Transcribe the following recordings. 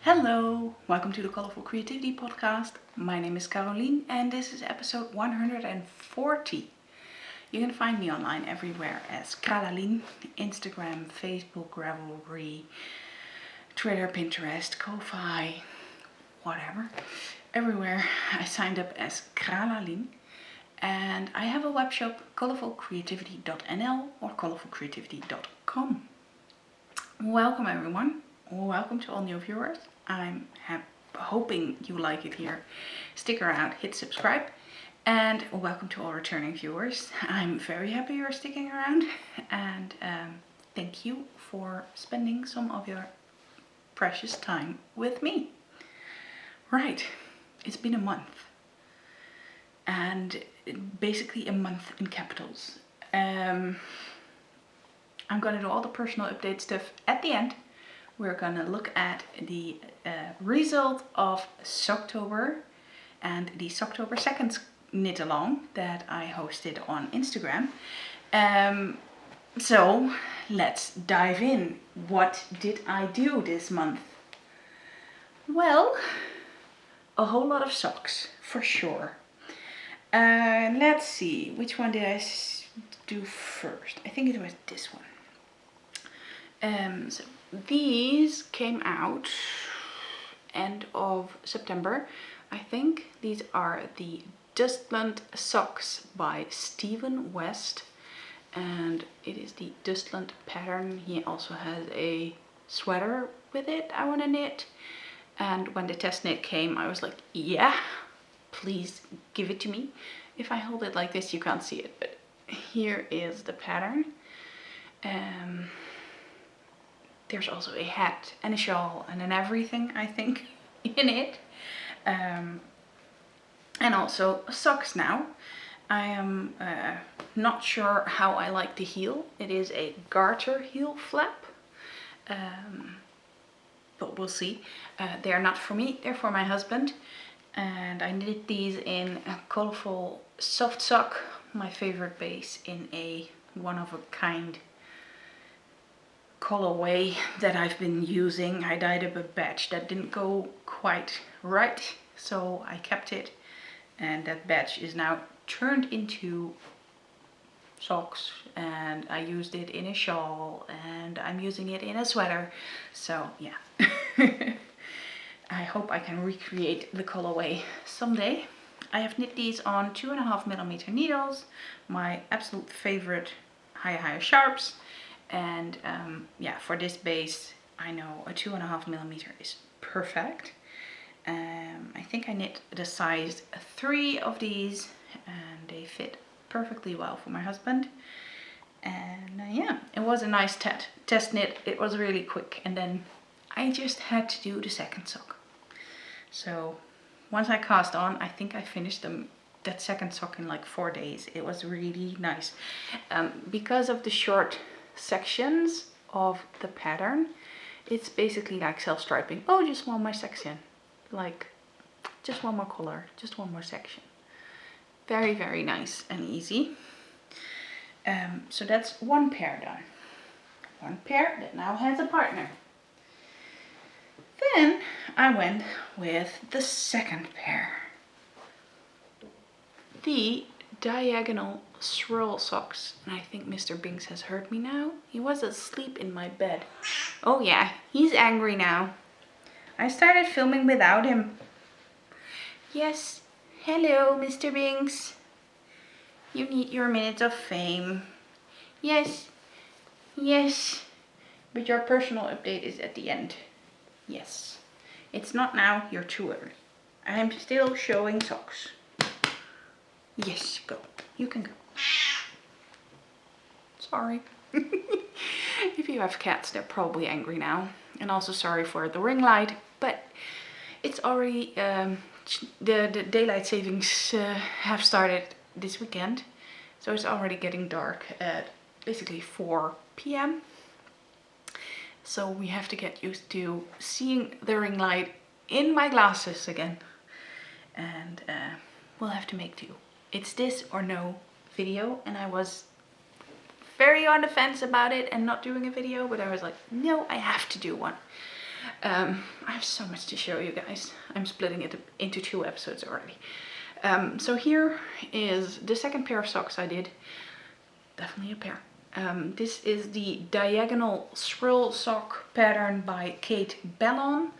Hello, welcome to the Colourful Creativity podcast. My name is Caroline and this is episode 140. You can find me online everywhere as Kralaline, Instagram, Facebook, Ravelry, Twitter, Pinterest, Ko-Fi, whatever. Everywhere I signed up as Kralaline. And I have a web shop, colourfulcreativity.nl or colourfulcreativity.com. Welcome everyone. Welcome to all new viewers. I'm hoping you like it here. Stick around, hit subscribe, and welcome to all returning viewers. I'm very happy you're sticking around, and thank you for spending some of your precious time with me. Right, it's been a month, and basically a month in capitals. I'm going to do all the personal update stuff at the end. We're going to look at the result of Socktober and the Socktober Seconds knit along that I hosted on Instagram. So let's dive in. What did I do this month? Well, a whole lot of socks for sure. Let's see, which one did I do first? I think it was this one. So these came out end of September, I think. These are the Dustland socks by Stephen West, and it is the Dustland pattern. He also has a sweater with it I want to knit, and when the test knit came I was like, yeah, please give it to me. If I hold it like this you can't see it, but here is the pattern. There's also a hat and a shawl and an everything, I think, in it. And also socks now. I am not sure how I like the heel. It is a garter heel flap. But we'll see. They're not for me, they're for my husband. And I knitted these in a Colourful Soft Sock, my favorite base, in a one-of-a-kind colorway that I've been using. I dyed up a batch that didn't go quite right, so I kept it, and that batch is now turned into socks, and I used it in a shawl, and I'm using it in a sweater. So yeah. I hope I can recreate the colorway someday. I have knit these on 2.5mm needles, my absolute favorite high sharps. And yeah, for this base, I know a 2.5mm is perfect. I think I knit the size 3 of these, and they fit perfectly well for my husband. And yeah, it was a nice test knit. It was really quick, and then I just had to do the second sock. So once I cast on, I think I finished that second sock in like 4 days. It was really nice. Because of the short sections of the pattern, it's basically like self-striping. Oh, just one more section, like just one more color, just one more section. Very, very nice and easy. So that's one pair done. One pair that now has a partner. Then I went with the second pair, the diagonal Swirl socks. And I think Mr. Binks has heard me now. He was asleep in my bed. Oh yeah, he's angry now. I started filming without him. Yes, hello Mr. Binks. You need your minutes of fame. Yes, yes. But your personal update is at the end. Yes. It's not now, you're too early. I'm still showing socks. Yes, go. You can go. Sorry. If you have cats, they're probably angry now. And also sorry for the ring light, but it's already the daylight savings have started this weekend, so it's already getting dark at basically 4 p.m. So we have to get used to seeing the ring light in my glasses again, and we'll have to make do. It's this or no video, and I was very on the fence about it and not doing a video, but I was like, no, I have to do one. I have so much to show you guys. I'm splitting it into 2 episodes already. So here is the second pair of socks I did. Definitely a pair. This is the diagonal swirl sock pattern by Cait Bellon,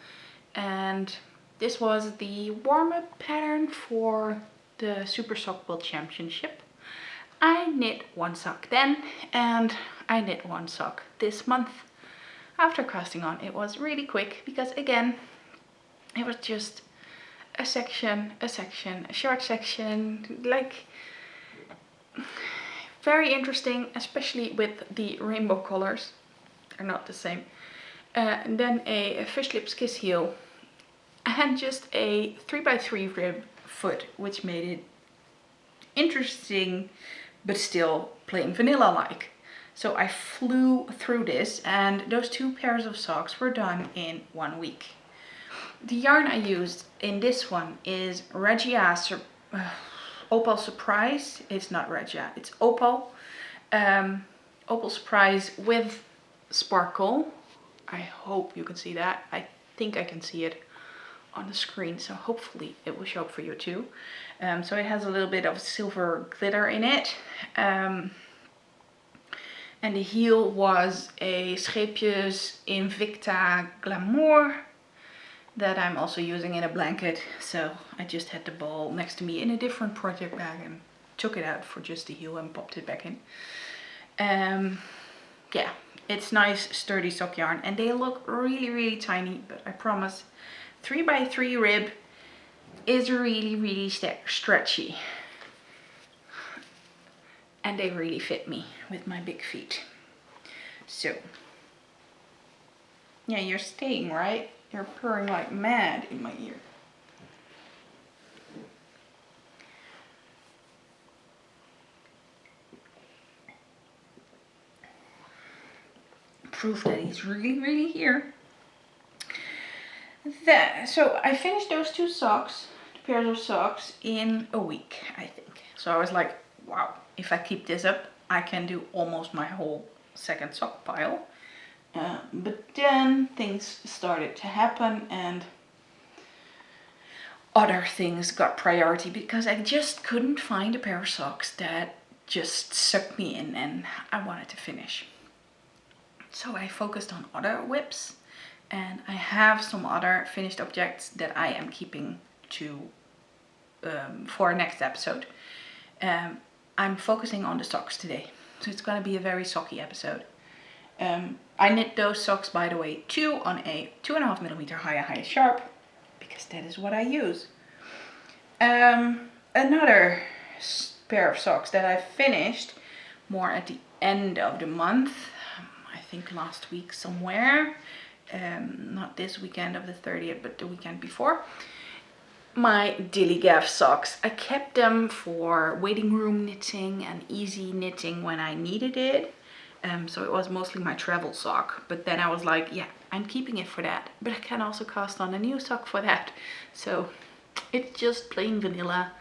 and this was the warm-up pattern for the Super Sock World Championship. I knit 1 sock then, and I knit 1 sock this month. After casting on, it was really quick because again, it was just a section, a short section, like very interesting, especially with the rainbow colors. They're not the same. And then a fish lips kiss heel and just a 3x3 rib foot, which made it interesting but still plain vanilla like. So I flew through this, and those 2 pairs of socks were done in 1 week. The yarn I used in this one is Opal Surprise. It's not Regia, it's Opal. Opal Surprise with sparkle. I hope you can see that. I think I can see it on the screen, so hopefully it will show up for you too. So it has a little bit of silver glitter in it. And the heel was a Scheepjes Invicta Glamour that I'm also using in a blanket. So I just had the ball next to me in a different project bag and took it out for just the heel and popped it back in. Yeah, it's nice sturdy sock yarn, and they look really tiny, but I promise 3x3 rib is really stretchy. And they really fit me with my big feet. So, yeah, you're staying, right? You're purring like mad in my ear. Proof that he's really here. So I finished those 2 socks, 2 pairs of socks, in a week, I think. So I was like, wow, if I keep this up, I can do almost my whole second sock pile. But then things started to happen and other things got priority because I just couldn't find a pair of socks that just sucked me in and I wanted to finish. So I focused on other whips, and I have some other finished objects that I am keeping to for next episode. I'm focusing on the socks today, so it's going to be a very socky episode. I knit those socks, by the way, 2 on a 2.5mm high sharp, because that is what I use. Another pair of socks that I finished more at the end of the month, I think last week somewhere, not this weekend of the 30th, but the weekend before. My Dilligaf socks. I kept them for waiting room knitting and easy knitting when I needed it. So it was mostly my travel sock. But then I was like, yeah, I'm keeping it for that. But I can also cast on a new sock for that. So it's just plain vanilla.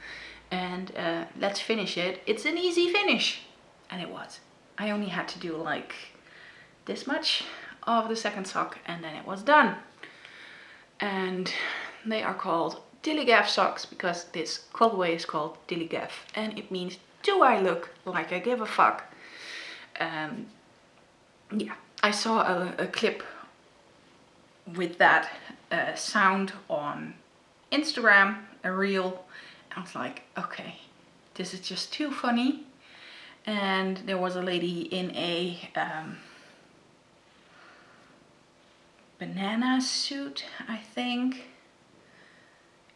And let's finish it. It's an easy finish. And it was. I only had to do like this much of the second sock and then it was done. And they are called Dilligaf socks because this colorway is called Dilligaf and it means, do I look like I give a fuck? Yeah, I saw a clip with that sound on Instagram, a reel. I was like, okay, this is just too funny. And there was a lady in a banana suit, I think.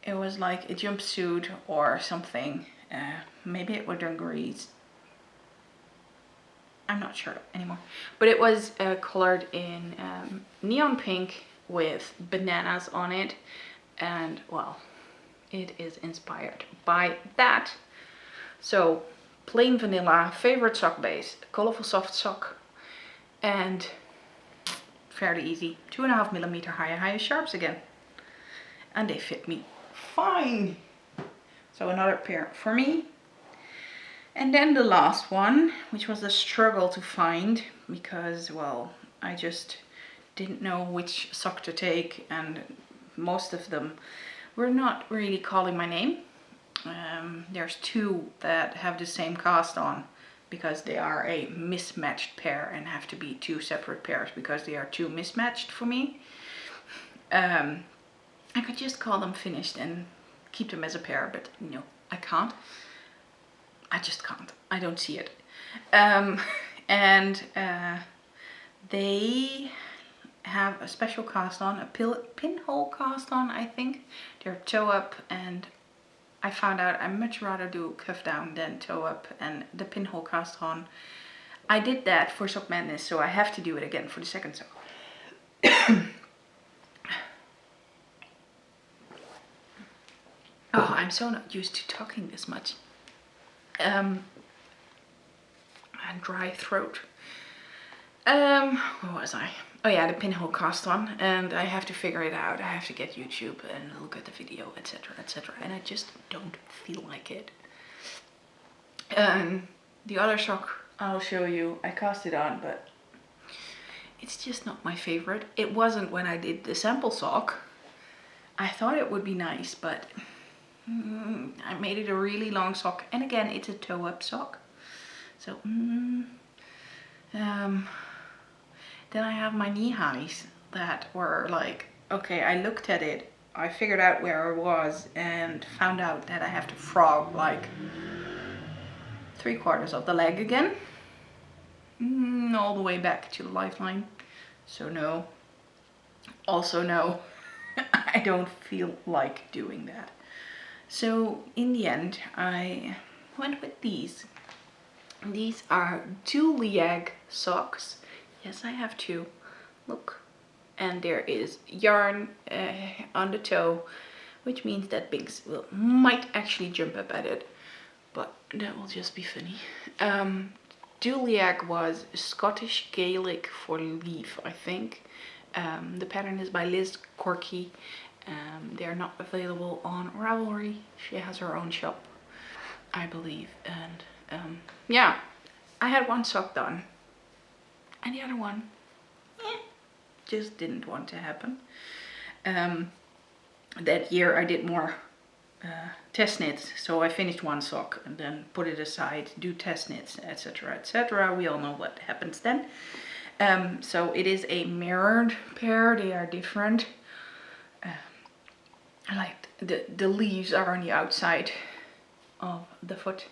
It was like a jumpsuit or something. Maybe it were dungarees. I'm not sure anymore. But it was colored in neon pink with bananas on it. And well, it is inspired by that. So plain vanilla, favorite sock base, Colourful Soft Sock. And fairly easy. 2.5mm high sharps again. And they fit me fine. So another pair for me. And then the last one, which was a struggle to find because, well, I just didn't know which sock to take, and most of them were not really calling my name. There's two that have the same cast on because they are a mismatched pair and have to be two separate pairs because they are too mismatched for me. I could just call them finished and keep them as a pair, but no, I can't. I just can't. I don't see it. They have a special cast on, a pinhole cast on, I think. They're toe up, and I found out I much rather do cuff down than toe up, and the pinhole cast on. I did that for Sock Madness, so I have to do it again for the second sock. Oh, I'm so not used to talking this much. And dry throat. Where was I? Oh yeah, the pinhole cast on, and I have to figure it out. I have to get YouTube and look at the video, etc, etc, and I just don't feel like it. The other sock I'll show you, I cast it on, but it's just not my favorite. It wasn't when I did the sample sock. I thought it would be nice, but I made it a really long sock, and again, it's a toe up sock. So, then I have my knee highs that were like, okay, I looked at it, I figured out where I was, and found out that I have to frog like 3/4 of the leg again, all the way back to the lifeline. So no, also no, I don't feel like doing that. So in the end, I went with these. These are Duilleag socks. Yes, I have two. Look. And there is yarn on the toe, which means that Binks might actually jump up at it. But that will just be funny. Duilleag was Scottish Gaelic for leaf, I think. The pattern is by Liz Corke. They're not available on Ravelry. She has her own shop, I believe. And yeah, I had one sock done. And the other one, just didn't want to happen. That year I did more test knits, so I finished one sock and then put it aside, do test knits, etc, etc. We all know what happens then. So it is a mirrored pair. They are different. Like the leaves are on the outside of the foot,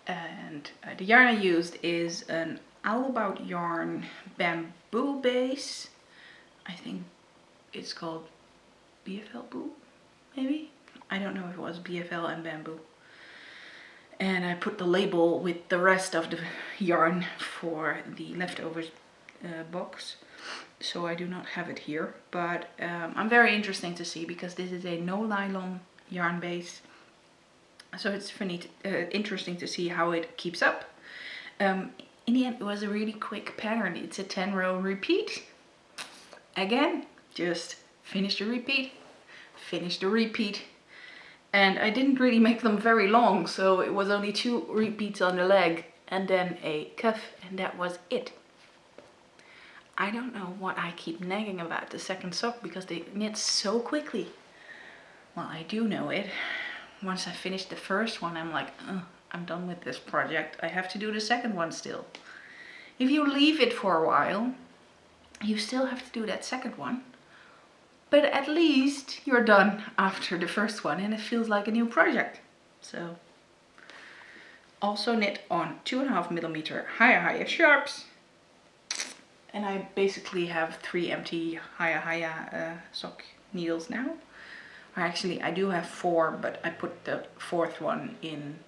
and the yarn I used is an All About Yarn bamboo base. I think it's called BFL Boo, maybe? I don't know if it was BFL and bamboo. And I put the label with the rest of the yarn for the leftovers box. So I do not have it here, but I'm very interesting to see because this is a no nylon yarn base. So it's funny, interesting to see how it keeps up. In the end, it was a really quick pattern. It's a 10-row repeat. Again, just finish the repeat, finish the repeat. And I didn't really make them very long, so it was only 2 repeats on the leg and then a cuff, and that was it. I don't know what I keep nagging about the second sock because they knit so quickly. Well, I do know it. Once I finish the first one, I'm like, I'm done with this project. I have to do the second one still. If you leave it for a while, you still have to do that second one. But at least you're done after the first one and it feels like a new project. So, also knit on 2.5mm higher sharps. And I basically have 3 empty higher sock needles now. Or actually, I do have 4, but I put the 4th one in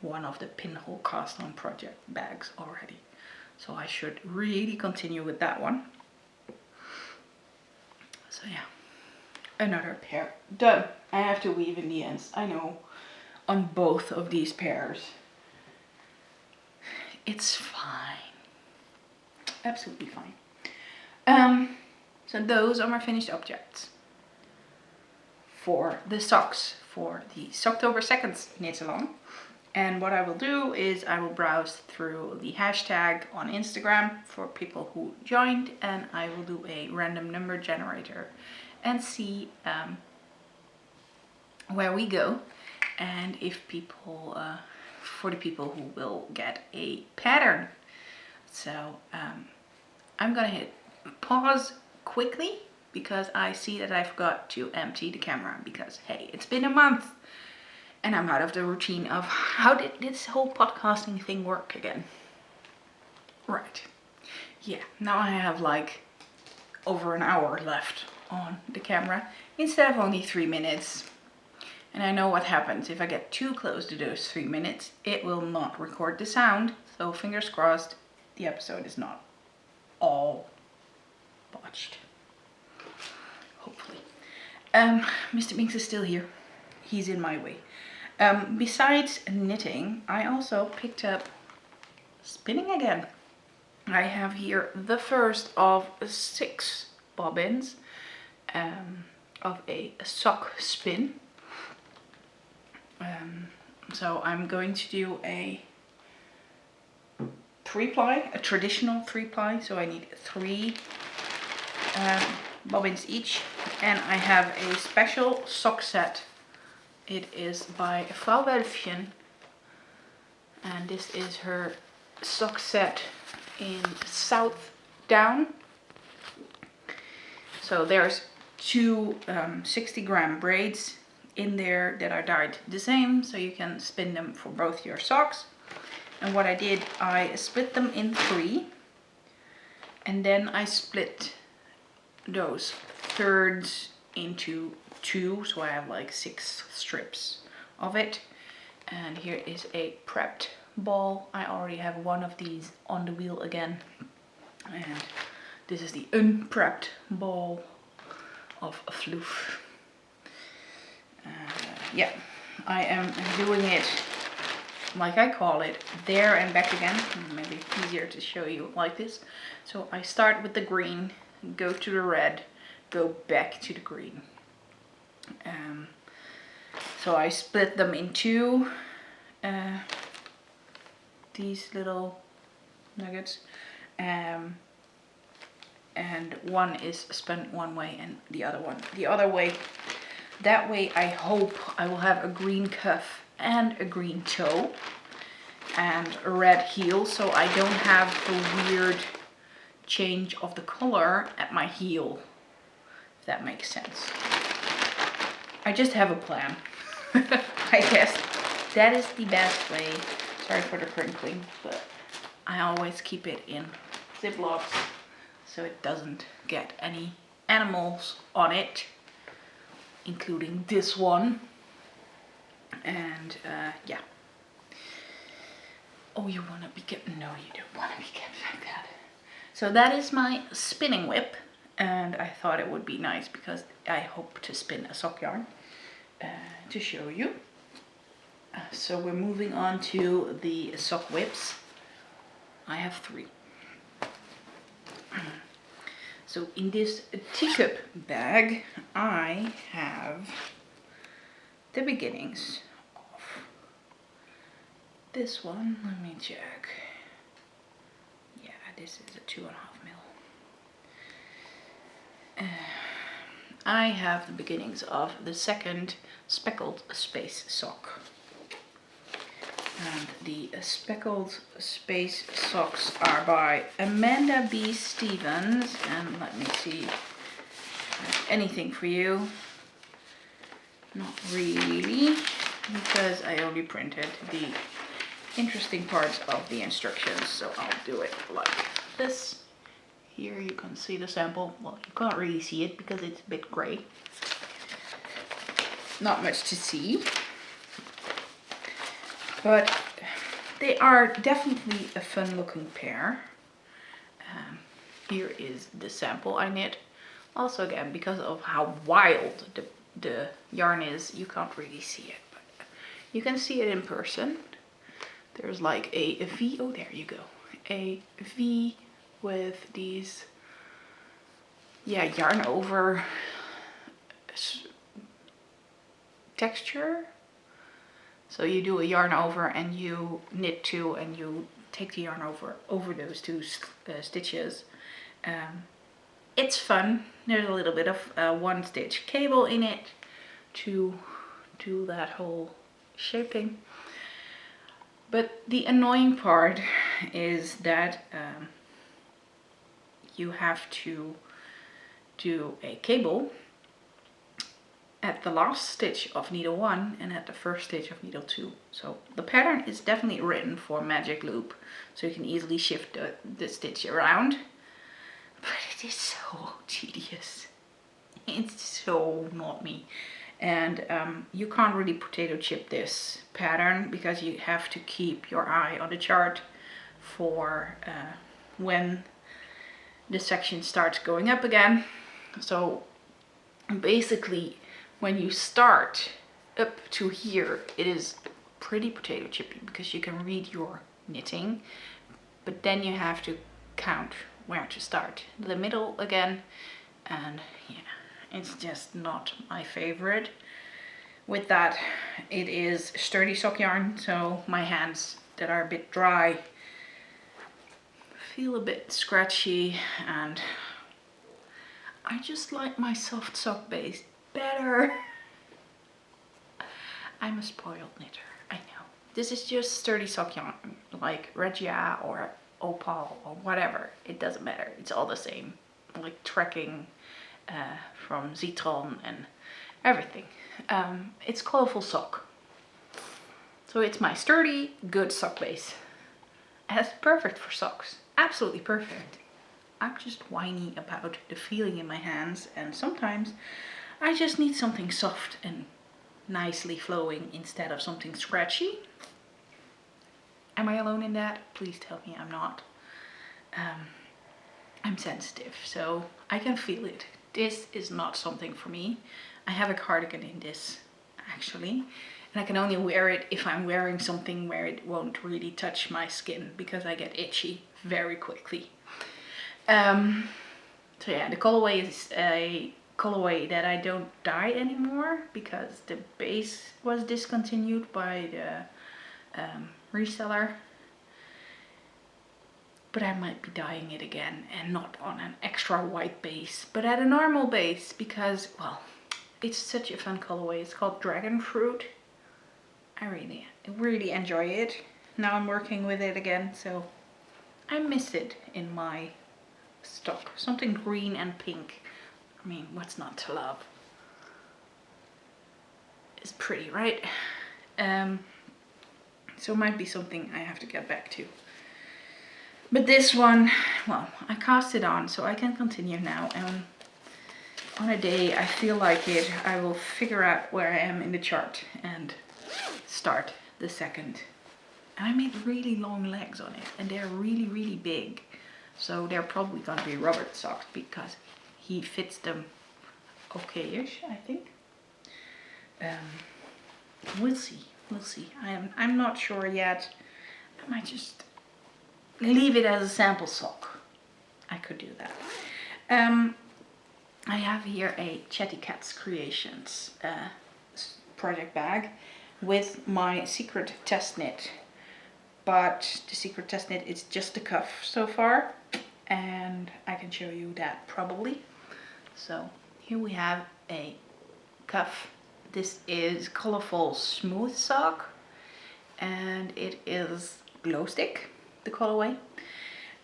one of the pinhole cast on project bags already. So I should really continue with that one. So yeah, another pair done. I have to weave in the ends, I know, on both of these pairs. It's fine. Absolutely fine. So those are my finished objects for the socks for the Socktober Seconds knit along. And what I will do is I will browse through the hashtag on Instagram for people who joined, and I will do a random number generator and see where we go, and if people, for the people who will get a pattern. So I'm gonna hit pause quickly because I see that I forgot to empty the camera, because hey, it's been a month. And I'm out of the routine of how did this whole podcasting thing work again. Right. Yeah, now I have like over an hour left on the camera instead of only 3 minutes. And I know what happens if I get too close to those 3 minutes. It will not record the sound. So fingers crossed, the episode is not all botched. Hopefully. Mr. Binks is still here. He's in my way. Besides knitting, I also picked up spinning again. I have here the first of 6 bobbins of a sock spin. So I'm going to do a 3-ply, a traditional 3-ply. So I need 3 bobbins each, and I have a special sock set. It is by Frau Woellfchen, and this is her sock set in Southdown. So there's 2 60-gram braids in there that are dyed the same, so you can spin them for both your socks. And what I did, I split them in 3, and then I split those thirds into 2, so I have like 6 strips of it. And here is a prepped ball. I already have one of these on the wheel again, and this is the unprepped ball of fluff. Yeah, I am doing it like I call it, there and back again. Maybe easier to show you like this. So I start with the green, go to the red, go back to the green. So I split them in 2, these little nuggets, and one is spun one way and the other one the other way. That way I hope I will have a green cuff and a green toe and a red heel, so I don't have a weird change of the color at my heel, if that makes sense. I just have a plan. I guess that is the best way. Sorry for the crinkling, but I always keep it in Ziplocs so it doesn't get any animals on it, including this one. And yeah. Oh, you want to be kept? No, you don't want to be kept like that. So that is my spinning whip, and I thought it would be nice because I hope to spin a sock yarn to show you. So we're moving on to the sock whips. I have 3. So in this teacup bag, I have the beginnings of this one. Let me check. Yeah, this is a 2.5 mil. I have the beginnings of the second speckled space sock. And the speckled space socks are by Amanda B. Stevens. And let me see, anything for you? Not really, because I only printed the interesting parts of the instructions. So I'll do it like this. Here you can see the sample. Well, you can't really see it because it's a bit gray. Not much to see. But they are definitely a fun looking pair. Here is the sample I knit. Also again, because of how wild the yarn is, you can't really see it. But you can see it in person. There's like a V, oh there you go. A V with these, yeah, yarn over texture. So you do a yarn over and you knit 2 and you take the yarn over those 2 stitches. It's fun. There's a little bit of 1 stitch cable in it to do that whole shaping. But the annoying part is that you have to do a cable at the last stitch of needle 1 and at the first stitch of needle 2. So the pattern is definitely written for magic loop, so you can easily shift the stitch around. But it is so tedious. It's so not me. And you can't really potato chip this pattern because you have to keep your eye on the chart for when the section starts going up again. So basically, when you start up to here, it is pretty potato chippy because you can read your knitting, but then you have to count where to start. The middle again, and yeah, it's just not my favorite. With that, it is sturdy sock yarn, so my hands that are a bit dry feel a bit scratchy, and I just like my soft sock base better. I'm a spoiled knitter, I know. This is just sturdy sock yarn, like Regia or Opal or whatever. It doesn't matter, it's all the same. Like trekking from Zitron and everything. It's Colourful Sock. So it's my sturdy, good sock base. And it's perfect for socks. Absolutely perfect. I'm just whiny about the feeling in my hands, and sometimes I just need something soft and nicely flowing instead of something scratchy. Am I alone in that? Please tell me I'm not. I'm sensitive, so I can feel it. This is not something for me. I have a cardigan in this, actually, and I can only wear it if I'm wearing something where it won't really touch my skin, because I get itchy very quickly. So yeah, the colorway is a colorway that I don't dye anymore because the base was discontinued by the reseller. But I might be dyeing it again, and not on an extra white base, but at a normal base, because, well, it's such a fun colorway. It's called Dragon Fruit. I really enjoy it. Now I'm working with it again, so I miss it in my stock. Something green and pink. I mean, what's not to love? It's pretty, right? So it might be something I have to get back to. But this one, well, I cast it on, so I can continue now. And on a day I feel like it, I will figure out where I am in the chart and start the second. And I made really long legs on it, and they're really, really big. So they're probably going to be rubber socks because he fits them okay-ish, I think. We'll see. We'll see. I'm not sure yet. I might just leave it as a sample sock. I could do that. I have here a Chatty Cat's Creations project bag with my secret test knit. But the secret test knit is just the cuff so far, and I can show you that probably. So here we have a cuff. This is Colourful Smooth Sock, and it is glow stick, the colorway.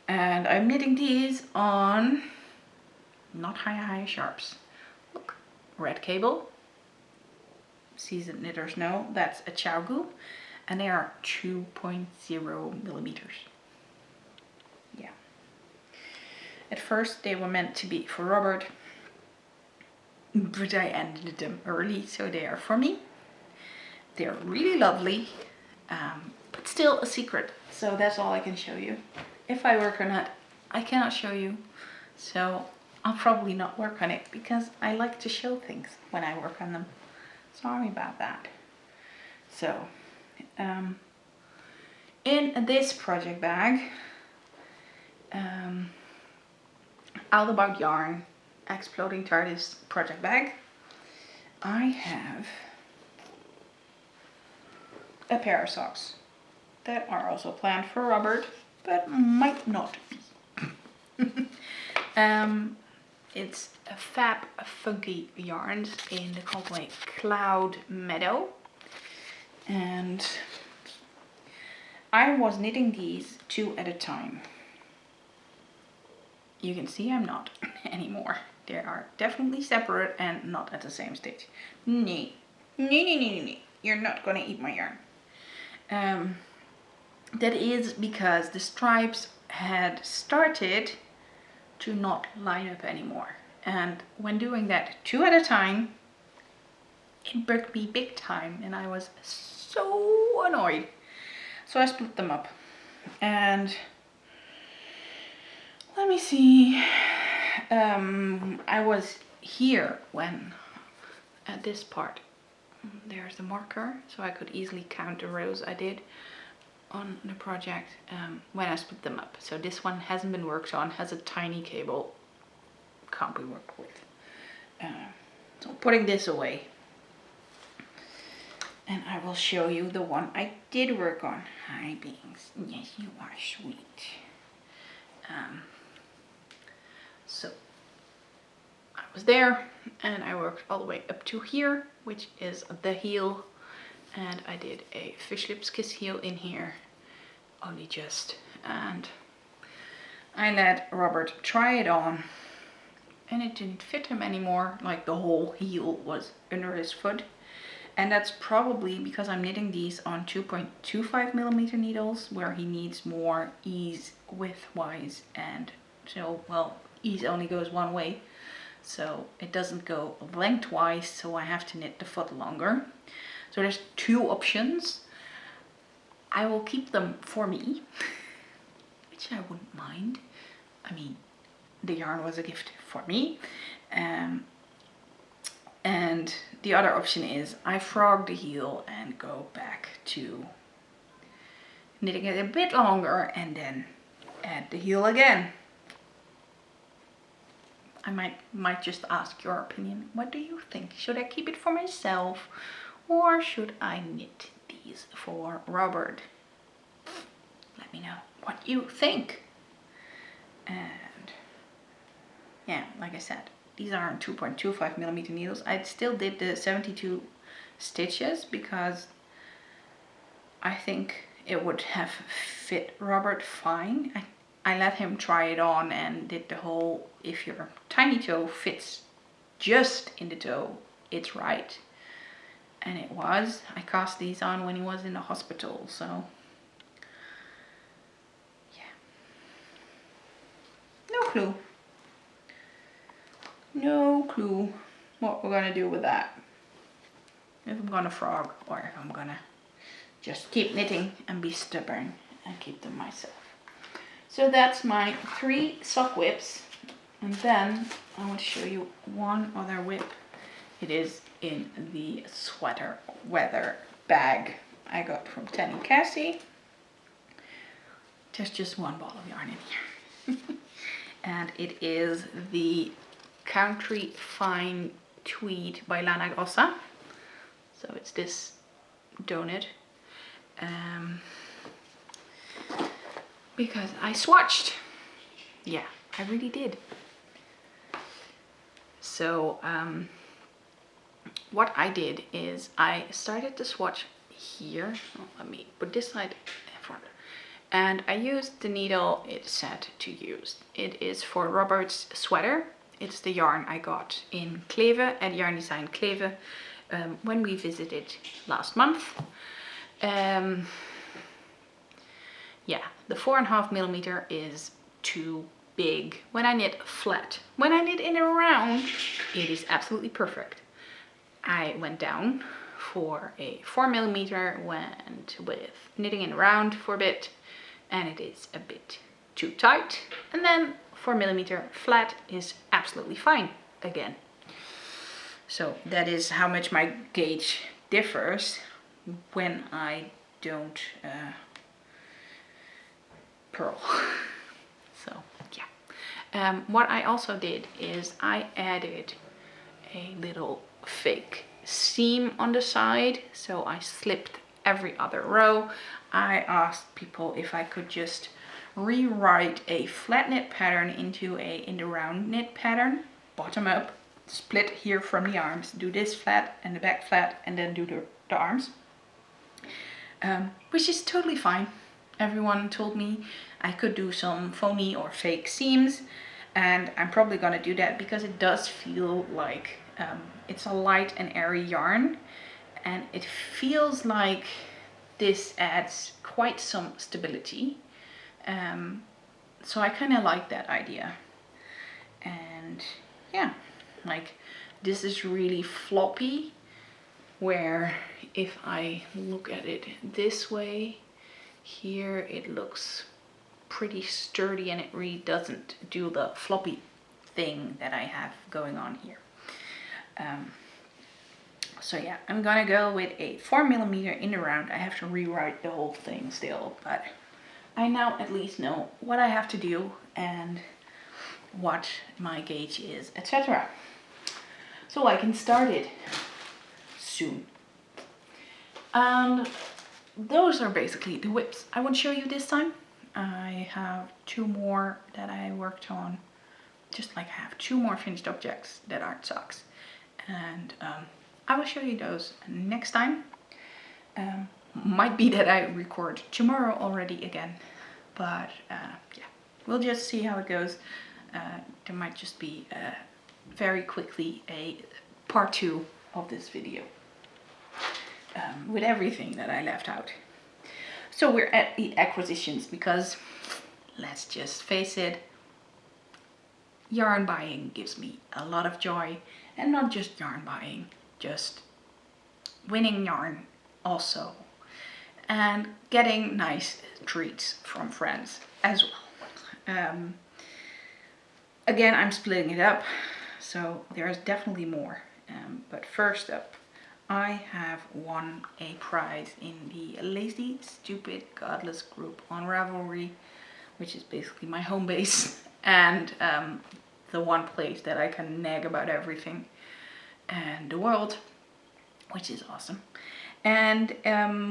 And I'm knitting these on not high sharps. Look, red cable. Seasoned knitters know that's a Chow, and they are 2.0 millimeters. Yeah. At first they were meant to be for Robert, but I ended them early, so they are for me. They're really lovely, but still a secret. So that's all I can show you. If I work or not, I cannot show you. So I'll probably not work on it because I like to show things when I work on them. Sorry about that. So, in this project bag, All About Yarn Exploding TARDIS project bag, I have a pair of socks that are also planned for Robert, but might not be. It's a Fab Funky yarns in the colorway Cloud Meadow, and I was knitting these 2 at a time. You can see I'm not anymore. They are definitely separate and not at the same stage. Nee. You're not gonna eat my yarn. That is because the stripes had started to not line up anymore. And when doing that 2 at a time, it bugged me big time and I was so annoyed. So I split them up. And let me see. I was here when at this part there's the marker, so I could easily count the rows I did on the project when I split them up. So this one hasn't been worked on, has a tiny cable, can't be worked with. So putting this away, and I will show you the one I did work on. Hi beings, yes you are sweet. So I was there and I worked all the way up to here, which is the heel, and I did a fish lips kiss heel in here, only just, and I let Robert try it on and it didn't fit him anymore, like the whole heel was under his foot. And that's probably because I'm knitting these on 2.25mm needles, where he needs more ease width-wise, and so, well, ease only goes one way, so it doesn't go lengthwise, so I have to knit the foot longer. So there's 2 options. I will keep them for me, which I wouldn't mind. I mean, the yarn was a gift for me. And the other option is I frog the heel and go back to knitting it a bit longer and then add the heel again. I might just ask your opinion. What do you think? Should I keep it for myself or should I knit these for Robert? Let me know what you think. And yeah, like I said, these are 2.25mm needles. I still did the 72 stitches because I think it would have fit Robert fine. I let him try it on and did the whole, if your tiny toe fits just in the toe, it's right. And it was. I cast these on when he was in the hospital, so yeah. No clue. No clue what we're gonna do with that. If I'm gonna frog or if I'm gonna just keep knitting and be stubborn and keep them myself. So that's my 3 sock whips, and then I want to show you one other whip. It is in the sweater weather bag I got from Ten and Cassie. There's just one ball of yarn in here. And it is the Country Fine Tweed by Lana Grossa. So it's this donut. Because I swatched. Yeah, I really did. So what I did is I started to swatch here. Oh, let me put this side in front. And I used the needle it said to use. It is for Robert's sweater. It's the yarn I got in Kleve at Yarn Design Kleve when we visited last month. Yeah, the 4.5mm is too big when I knit flat. When I knit in a round, it is absolutely perfect. I went down for a 4mm, went with knitting in a round for a bit, and it is a bit too tight. And then 4mm flat is absolutely fine again. So that is how much my gauge differs when I don't purl. So yeah. What I also did is I added a little fake seam on the side. So I slipped every other row. I asked people if I could just rewrite a flat knit pattern into a in the round knit pattern, bottom up, split here from the arms, do this flat and the back flat, and then do the arms, which is totally fine. Everyone told me I could do some phony or fake seams, and I'm probably gonna do that because it does feel like it's a light and airy yarn, and it feels like this adds quite some stability. So I kind of like that idea. And yeah, like this is really floppy, where if I look at it this way, here it looks pretty sturdy and it really doesn't do the floppy thing that I have going on here. So yeah, I'm gonna go with a 4mm in the round. I have to rewrite the whole thing still, but I now at least know what I have to do and what my gauge is, etc. So I can start it soon. And those are basically the whips I want to show you this time. I have 2 more that I worked on, just like I have 2 more finished objects that aren't socks. And I will show you those next time. Might be that I record tomorrow already again, but yeah, we'll just see how it goes. There might just be very quickly a part 2 of this video with everything that I left out. So we're at the acquisitions because, let's just face it, yarn buying gives me a lot of joy, and not just yarn buying, just winning yarn also, and getting nice treats from friends as well. Again, I'm splitting it up, so there's definitely more, but first up, I have won a prize in the Lazy, Stupid, Godless group on Ravelry, which is basically my home base, and the one place that I can nag about everything and the world, which is awesome. And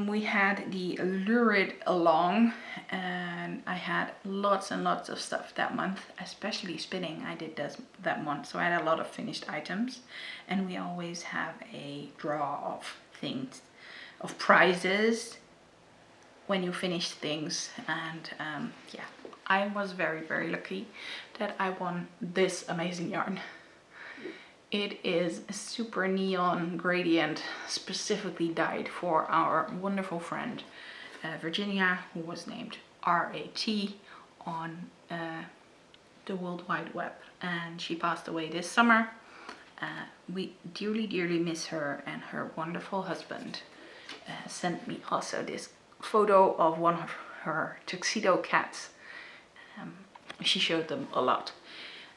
we had the Lurid along, and I had lots and lots of stuff that month, especially spinning. I did that month, so I had a lot of finished items, and we always have a draw of things, of prizes when you finish things. And yeah, I was very, very lucky that I won this amazing yarn. It is a super neon gradient, specifically dyed for our wonderful friend Virginia, who was named RAT on the World Wide Web, and she passed away this summer. We dearly, dearly miss her, and her wonderful husband sent me also this photo of one of her tuxedo cats. She showed them a lot.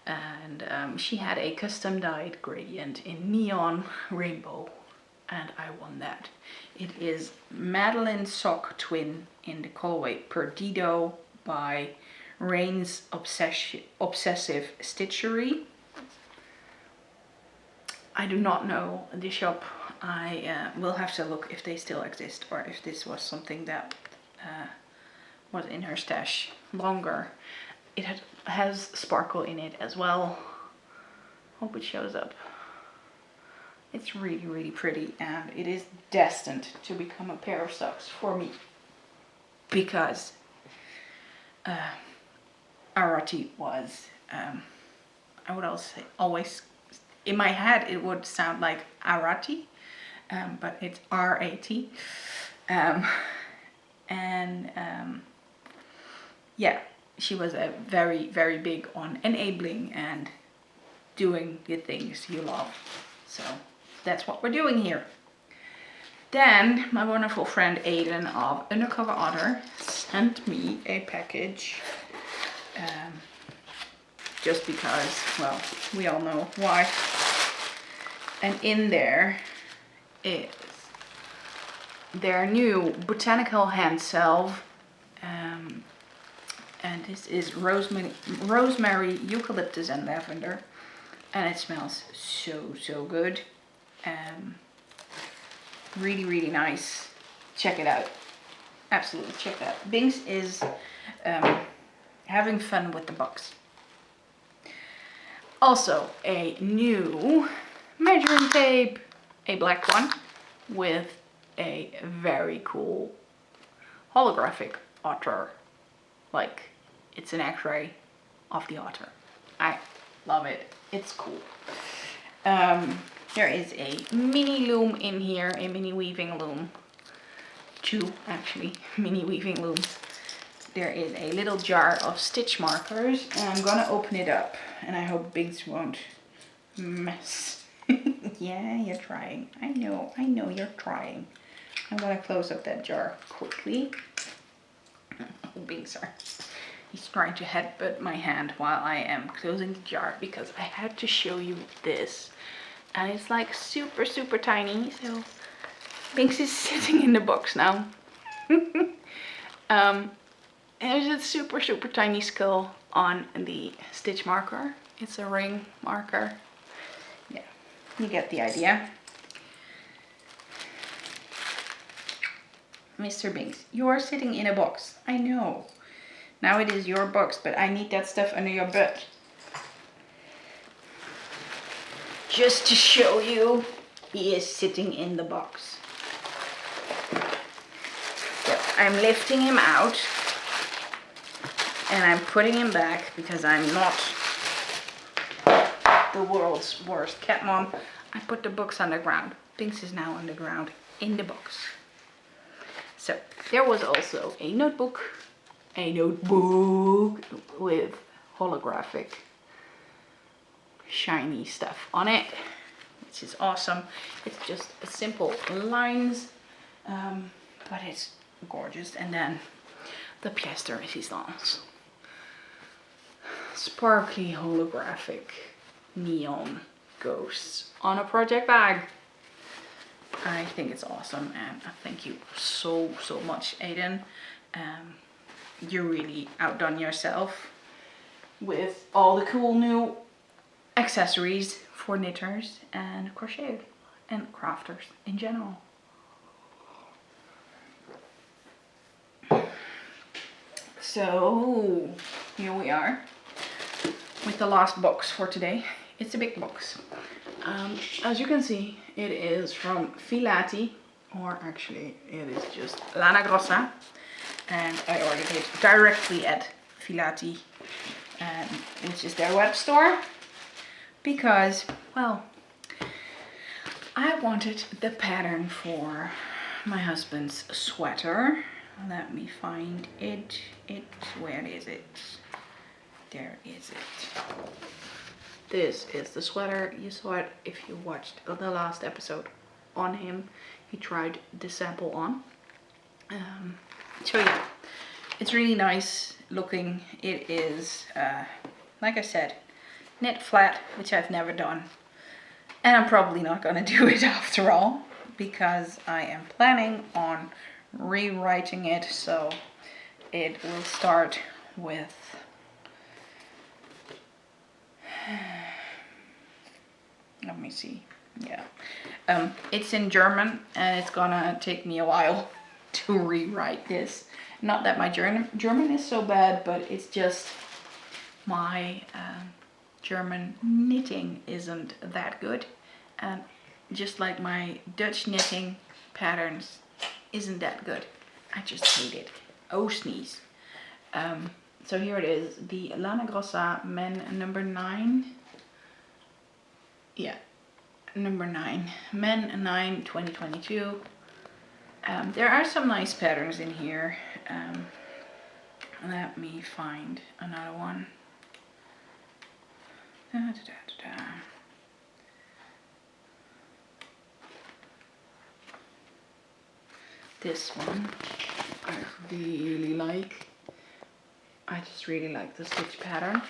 And she had a custom dyed gradient in neon rainbow, and I won that. It is Madeline Sock Twin in the colorway Perdido by Rain's Obsessive Stitchery. I do not know the shop. I will have to look if they still exist, or if this was something that was in her stash longer. It has sparkle in it as well. Hope it shows up. It's really, really pretty, and it is destined to become a pair of socks for me, because Arati was, I would always, in my head it would sound like Arati, but it's R-A-T. Yeah, she was a very, very big on enabling and doing the things you love. So that's what we're doing here. Then my wonderful friend Aiden of Undercover Otter sent me a package. Just because, well, we all know why. And in there is their new botanical hand salve. And this is rosemary, eucalyptus and lavender, and it smells so, so good. Really, really nice. check it out. Absolutely check that out. Binks is having fun with the box. Also a new measuring tape, a black one with a very cool holographic otter. Like it's an x-ray of the otter. I love it. It's cool. There is a mini loom in here, a mini weaving loom. 2 actually mini weaving looms. There is a little jar of stitch markers, and I'm gonna open it up, and I hope Binks won't mess. Yeah, you're trying. I know you're trying. I'm gonna close up that jar quickly. Binks he's trying to headbutt my hand while I am closing the jar, because I had to show you this. And it's like super, super tiny, so Binks is sitting in the box now. There's a super, super tiny skull on the stitch marker. It's a ring marker. Yeah, you get the idea. Mr. Binks, you are sitting in a box. I know. Now it is your box, but I need that stuff under your butt. Just to show you, he is sitting in the box. So I'm lifting him out. And I'm putting him back because I'm not the world's worst cat mom. I put the books on the ground. Binks is now on the ground in the box. So there was also a notebook with holographic shiny stuff on it, which is awesome. It's just simple lines, but it's gorgeous. And then the pièce de résistance. Sparkly holographic neon ghosts on a project bag. I think it's awesome, and thank you so much, Aiden. You really outdone yourself with all the cool new accessories for knitters and crochet and crafters in general. So here we are with the last box for today. It's a big box. As you can see, it is from Filati, or actually it is just Lana Grossa, and I ordered it directly at Filati, which is their web store, because, well, I wanted the pattern for my husband's sweater. Let me find it. Where is it? There is it. This is the sweater. You saw it if you watched the last episode on him. He tried the sample on. So yeah, it's really nice looking. It is, like I said, knit flat, which I've never done. And I'm probably not going to do it after all, because I am planning on rewriting it. So it will start with let me see. Yeah, it's in German, and it's gonna take me a while to rewrite this. Not that my German is so bad, but it's just my German knitting isn't that good, and just like my Dutch knitting patterns isn't that good. I just hate it. Oh, sneeze. So here it is, the Lana Grossa Men number 9. Yeah, number 9. Men 9 2022. There are some nice patterns in here. Let me find another one. This one I really like. I just really like the stitch pattern,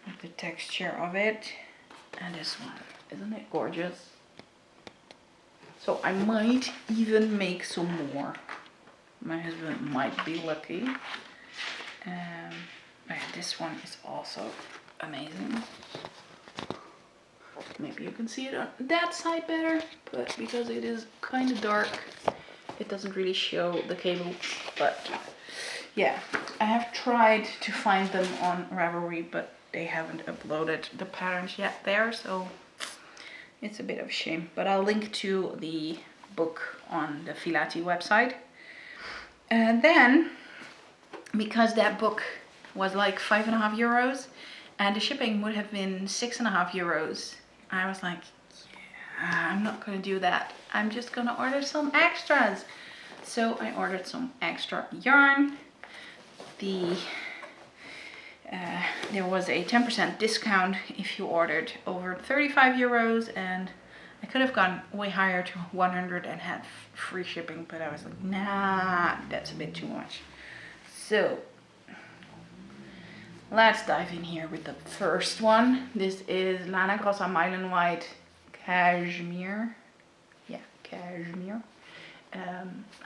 like the texture of it. And this one, isn't it gorgeous? So I might even make some more. My husband might be lucky. Yeah, this one is also amazing. Maybe you can see it on that side better, but because it is kind of dark, it doesn't really show the cable, but yeah, I have tried to find them on Ravelry, but they haven't uploaded the patterns yet there, so it's a bit of a shame. But I'll link to the book on the Filati website. And then, because that book was like €5.50 and the shipping would have been €6.50, I was like, yeah, I'm not gonna do that. I'm just gonna order some extras. So I ordered some extra yarn. There was a 10% discount if you ordered over €35, and I could have gone way higher to 100 and had free shipping, but I was like, nah, that's a bit too much. So let's dive in here with the first one. This is Lana Grossa Mylan White Cashmere. Yeah, Cashmere.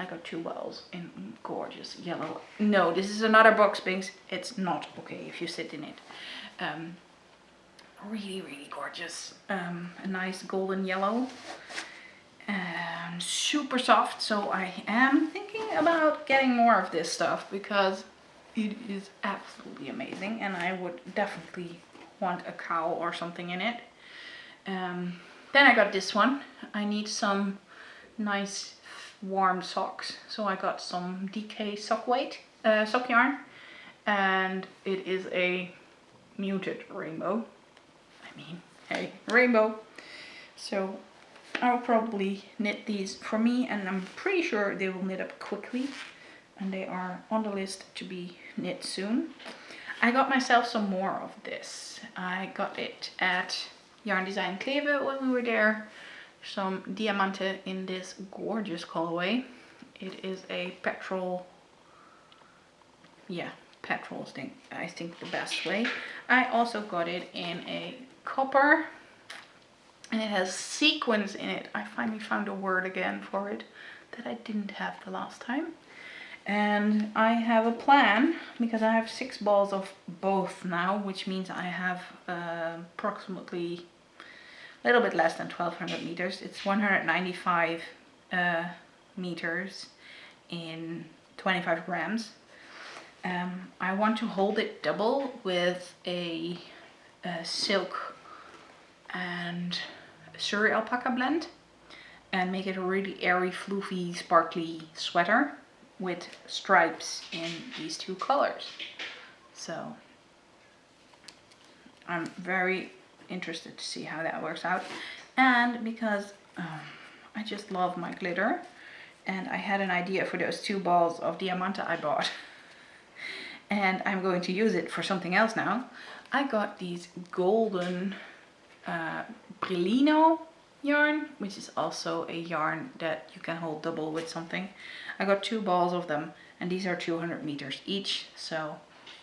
I got 2 balls in gorgeous yellow. No, this is another box Binks. It's not okay if you sit in it. Really, really gorgeous. A nice golden yellow. Super soft. So I am thinking about getting more of this stuff because it is absolutely amazing. And I would definitely want a cowl or something in it. Then I got this one. I need some nice warm socks, so I got some DK sock yarn, and it is a muted rainbow. I mean, a rainbow. So I'll probably knit these for me, and I'm pretty sure they will knit up quickly, and they are on the list to be knit soon. I got myself some more of this. I got it at Yarn Design Kleve when we were there. Some Diamante in this gorgeous colorway. It is a petrol. Yeah, petrol is I think the best way. I also got it in a copper, and it has sequins in it. I finally found a word again for it that I didn't have the last time. And I have a plan because I have 6 balls of both now, which means I have approximately a little bit less than 1200 meters. It's 195 meters in 25 grams. I want to hold it double with a silk and Surrey alpaca blend and make it a really airy, floofy, sparkly sweater with stripes in these 2 colors. So I'm very interested to see how that works out, and because I just love my glitter, and I had an idea for those 2 balls of Diamante I bought and I'm going to use it for something else now. I got these golden Brillino yarn, which is also a yarn that you can hold double with something. I got 2 balls of them, and these are 200 meters each, so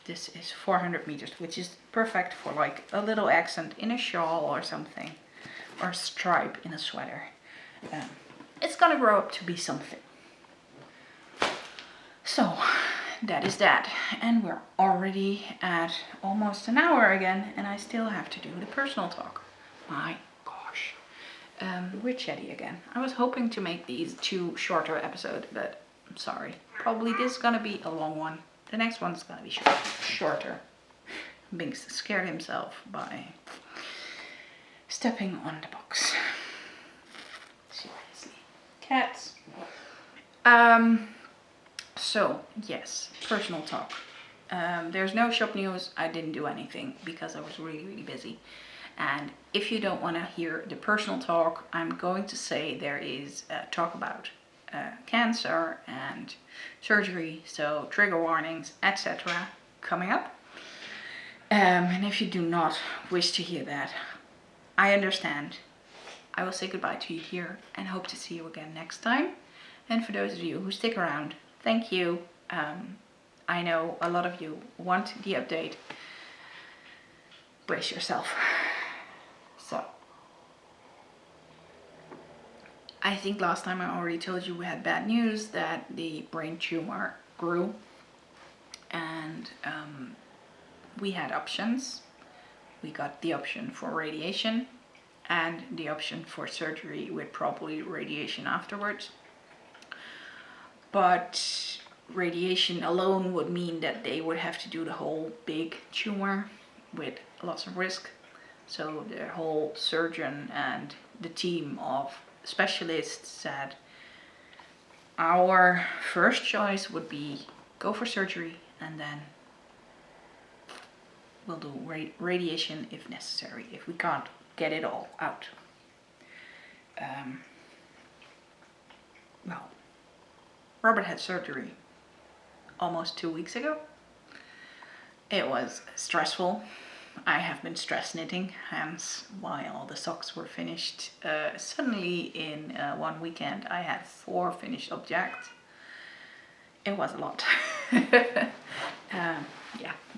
this is 400 meters, which is perfect for like a little accent in a shawl or something, or stripe in a sweater. It's gonna grow up to be something. So that is that, and we're already at almost an hour again, and I still have to do the personal talk. My gosh. We're chatty again. I was hoping to make these 2 shorter episodes, but I'm sorry. Probably this is gonna be a long one. The next one's gonna be shorter. Binks scared himself by stepping on the box. Seriously. Cats. So, yes, personal talk. There's no shop news. I didn't do anything because I was really, really busy. And if you don't want to hear the personal talk, I'm going to say there is talk about cancer and surgery, so trigger warnings, etc. coming up. And if you do not wish to hear that, I understand. I will say goodbye to you here and hope to see you again next time. And for those of you who stick around, thank you. I know a lot of you want the update. Brace yourself. So, I think last time I already told you we had bad news that the brain tumor grew, and we had options. We got the option for radiation and the option for surgery with probably radiation afterwards. but radiation alone would mean that they would have to do the whole big tumor with lots of risk. So the whole surgeon and the team of specialists said our first choice would be go for surgery, and then we'll do radiation if necessary, if we can't get it all out. Well, Robert had surgery almost 2 weeks ago. It was stressful. I have been stress knitting, hence why all the socks were finished. Suddenly in one weekend I had 4 finished objects. It was a lot. Yeah,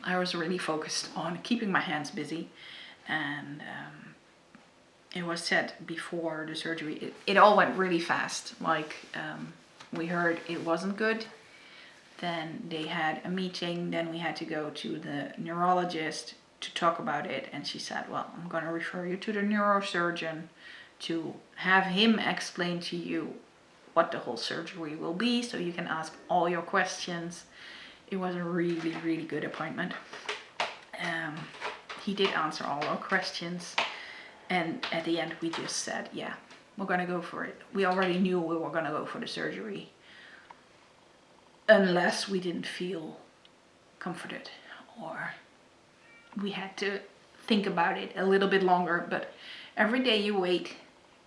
I was really focused on keeping my hands busy, and it was said before the surgery, it all went really fast. Like we heard it wasn't good, then they had a meeting, then we had to go to the neurologist to talk about it, and she said, well, I'm going to refer you to the neurosurgeon to have him explain to you what the whole surgery will be, so you can ask all your questions. It was a really, really good appointment. He did answer all our questions, and at the end we just said, yeah, we're going to go for it. We already knew we were going to go for the surgery, unless we didn't feel comforted or we had to think about it a little bit longer. But every day you wait,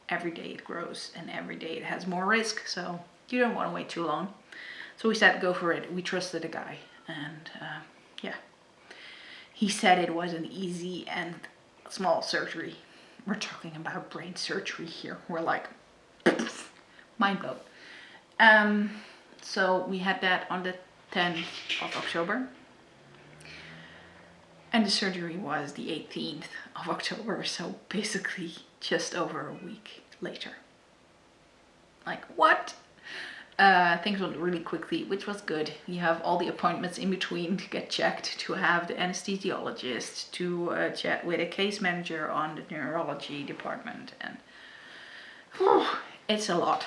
every day it grows, and every day it has more risk, so you don't want to wait too long. So we said go for it. We trusted the guy, and yeah, he said it was an easy and small surgery. We're talking about brain surgery here. We're like mind blown. So we had that on the 10th of October. And the surgery was the 18th of October, so basically just over a week later. Like, what? Things went really quickly, which was good. You have all the appointments in between to get checked, to have the anesthesiologist, to chat with a case manager on the neurology department, and whew, it's a lot.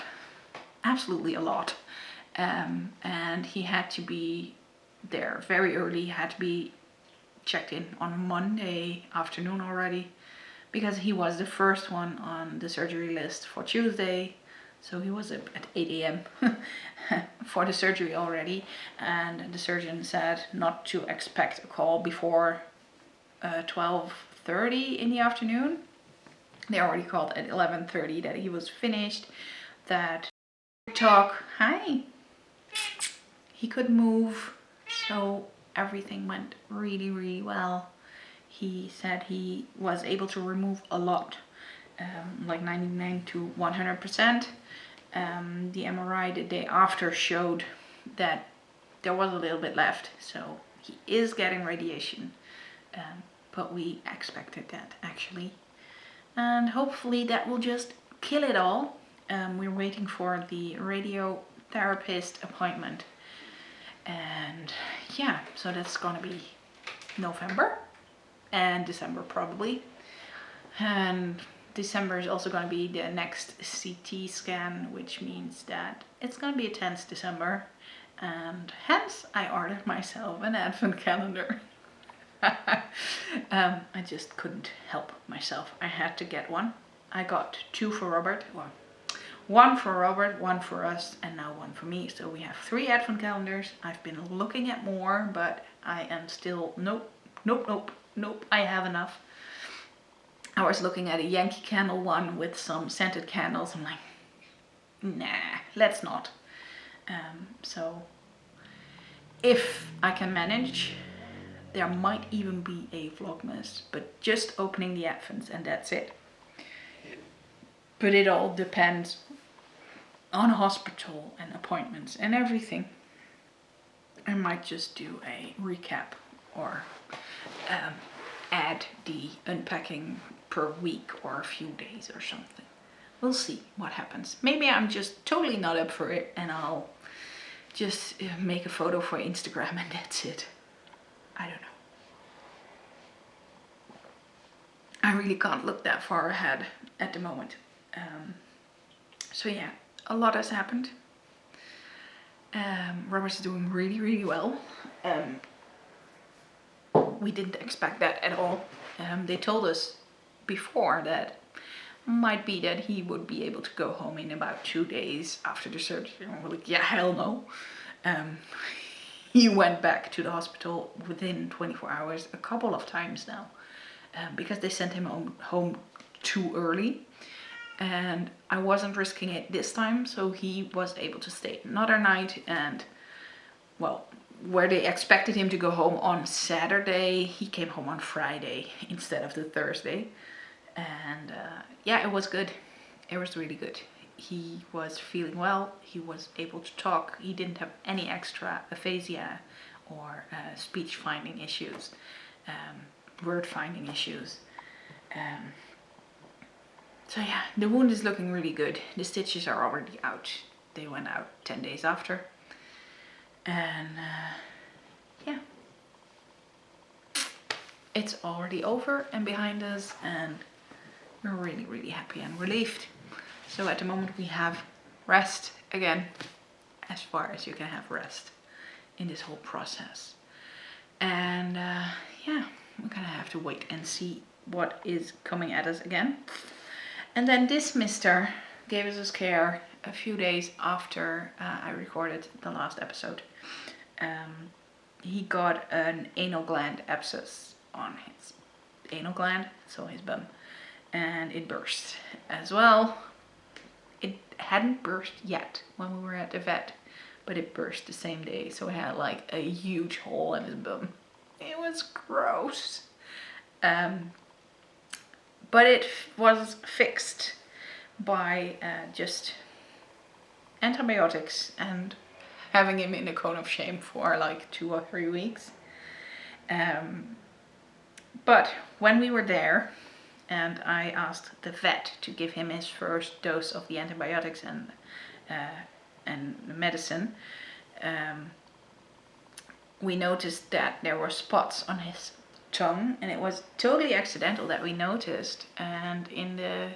Absolutely a lot. And he had to be there very early, had to be checked in on Monday afternoon already, because he was the first one on the surgery list for Tuesday. So he was at 8 a.m. for the surgery already, and the surgeon said not to expect a call before 12:30 in the afternoon. They already called at 11:30 that he was finished, that talk, hi, he could move, so everything went really, really well. He said he was able to remove a lot, like 99 to 100%. The MRI the day after showed that there was a little bit left, so he is getting radiation, but we expected that actually, and hopefully that will just kill it all. We're waiting for the radiotherapist appointment, and yeah, so that's gonna be November and December probably, and December is also going to be the next CT scan, which means that it's going to be a tense December, and hence I ordered myself an advent calendar. I just couldn't help myself. I had to get one. I got 2 for Robert, well, 1 for Robert, 1 for us, and now 1 for me. So we have 3 advent calendars. I've been looking at more, but I am still, nope, I have enough. I was looking at a Yankee Candle one with some scented candles. I'm like, nah, let's not. So if I can manage, there might even be a Vlogmas, but just opening the advents and that's it. But it all depends on hospital and appointments and everything. I might just do a recap or add the unpacking per week or a few days or something. We'll see what happens. Maybe I'm just totally not up for it and I'll just make a photo for Instagram and that's it. I don't know. I really can't look that far ahead at the moment. So yeah, a lot has happened. Robert's doing really, really well. We didn't expect that at all. They told us before that might be that he would be able to go home in about 2 days after the surgery. And we're like, yeah, hell no. He went back to the hospital within 24 hours a couple of times now, because they sent him home too early. And I wasn't risking it this time, so he was able to stay another night. And well, where they expected him to go home on Saturday, he came home on Friday instead of the Thursday. And yeah, it was good. It was really good. He was feeling well. He was able to talk. He didn't have any extra aphasia or speech finding issues, word finding issues. So yeah, the wound is looking really good. The stitches are already out. They went out 10 days after. And yeah, it's already over and behind us, and we're really, really happy and relieved. So at the moment we have rest again, as far as you can have rest in this whole process. And yeah, we're gonna have to wait and see what is coming at us again. And then this mister gave us a scare a few days after I recorded the last episode. He got an anal gland abscess on his anal gland, so his bum, and it burst as well. It hadn't burst yet when we were at the vet, but it burst the same day, so it had like a huge hole in his bum. It was gross. But it was fixed by just antibiotics and having him in a cone of shame for like 2 or 3 weeks. But when we were there and I asked the vet to give him his first dose of the antibiotics and the medicine, we noticed that there were spots on his tongue, and it was totally accidental that we noticed. And in the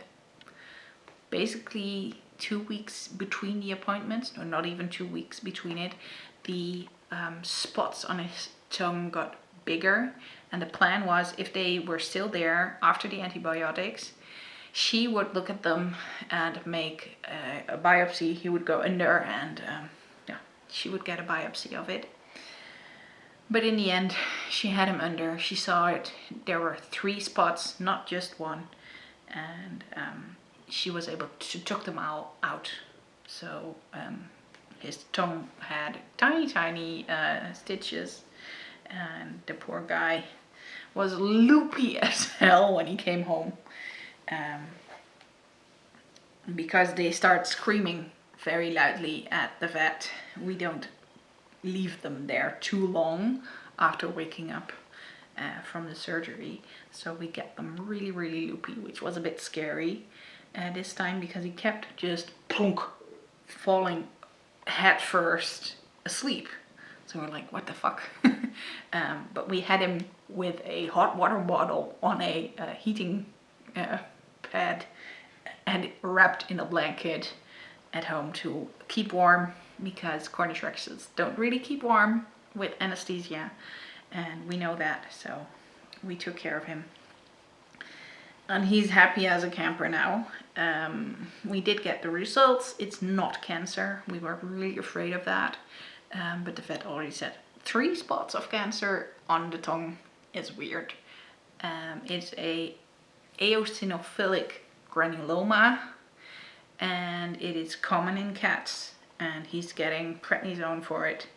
basically 2 weeks between the appointments, or not even 2 weeks between it, the spots on his tongue got bigger. And the plan was, if they were still there after the antibiotics, she would look at them and make a biopsy. He would go under and yeah, she would get a biopsy of it. But in the end, she had him under. She saw it. There were 3 spots, not just one. And she was able to took them all out. So his tongue had tiny, tiny stitches. And the poor guy was loopy as hell when he came home. Because they start screaming very loudly at the vet. We don't leave them there too long after waking up from the surgery, so we get them really, really loopy, which was a bit scary this time, because he kept just plunk falling head first asleep. So we're like, what the fuck? But we had him with a hot water bottle on a heating pad and wrapped in a blanket at home to keep warm, because Cornish rexes don't really keep warm with anesthesia, and we know that, so we took care of him. And he's happy as a camper now. We did get the results. It's not cancer. We were really afraid of that, but the vet already said 3 spots of cancer on the tongue is weird. It's a eosinophilic granuloma, and it is common in cats, and he's getting prednisone for it,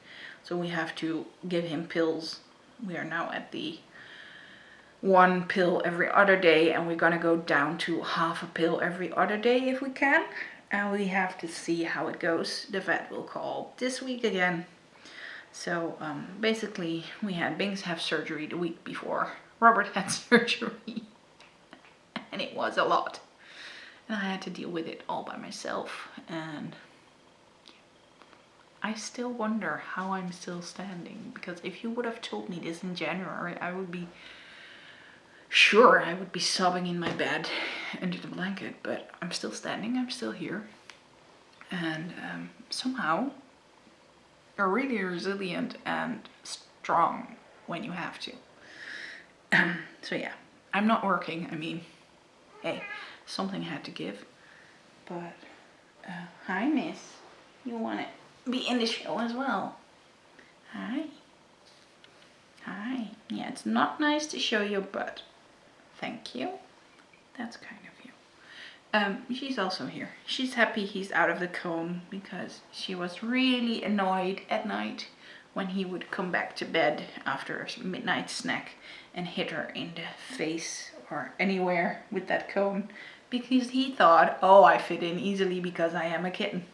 so we have to give him pills. We are now at the 1 pill every other day, and we're gonna go down to half a pill every other day if we can, and we have to see how it goes. The vet will call this week again. So basically we had Bings have surgery the week before Robert had surgery, and it was a lot. And I had to deal with it all by myself, and I still wonder how I'm still standing, because if you would have told me this in January, I would be sure I would be sobbing in my bed under the blanket, but I'm still standing, I'm still here. And somehow are really resilient and strong when you have to. So yeah, I'm not working. I mean, hey, something had to give. But, hi miss, you want to be in the show as well? Hi. Hi. Yeah, it's not nice to show your butt. Thank you. That's kind of you. She's also here. She's happy he's out of the cone because she was really annoyed at night when he would come back to bed after a midnight snack and hit her in the face or anywhere with that cone, because he thought, oh, I fit in easily because I am a kitten.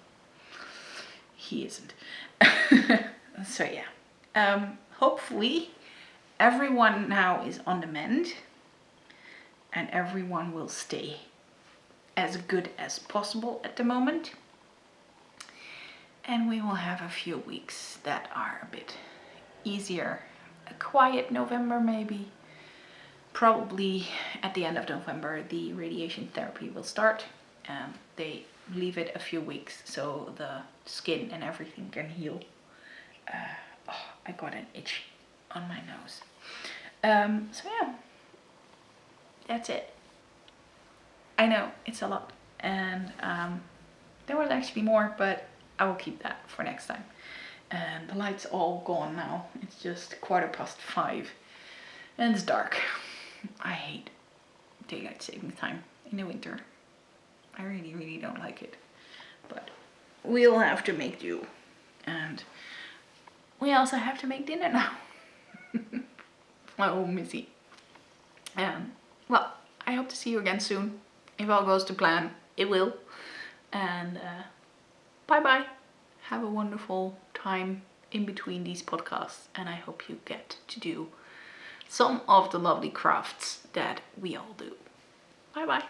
He isn't. So yeah, hopefully everyone now is on the mend and everyone will stay as good as possible at the moment. And we will have a few weeks that are a bit easier. A quiet November maybe. Probably at the end of November the radiation therapy will start. They leave it a few weeks so the skin and everything can heal. Oh, I got an itch on my nose. So yeah, that's it. I know it's a lot, and there was actually more, but I will keep that for next time. And the light's all gone now. It's just 5:15 and it's dark. I hate daylight saving time in the winter. I really, really don't like it. But we'll have to make do. And we also have to make dinner now. Oh, Missy. Well, I hope to see you again soon. If all goes to plan, it will. And bye bye. Have a wonderful time in between these podcasts. And I hope you get to do some of the lovely crafts that we all do. Bye bye.